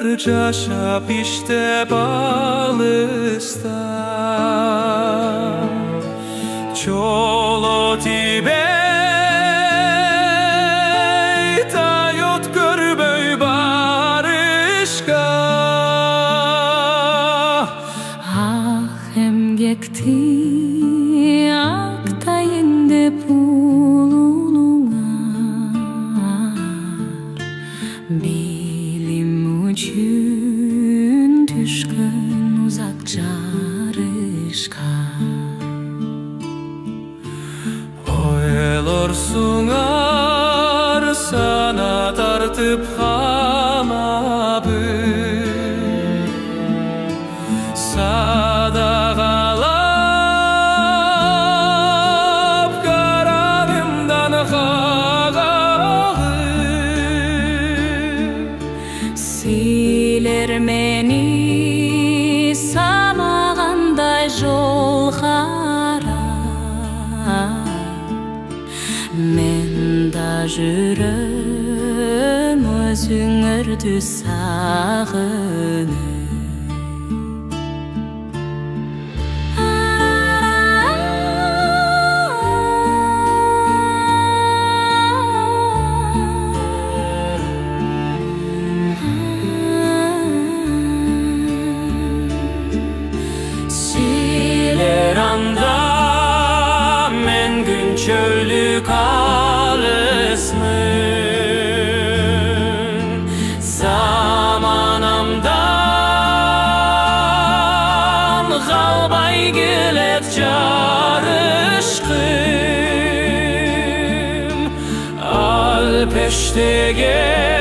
жашап иштеп алыста жоло тийбей тайот көрбөй барышка ах эмгекти актайын деп билим үчүн түшкөн узак жарышка ойлорсуңар сана тартып камабыз садакалап карагымдан силер мени самагандай жол карап мен да жүрөм өзүңөрдү сагынып çölük alısmın zamanamdan kalbay gilet carışkım al peştege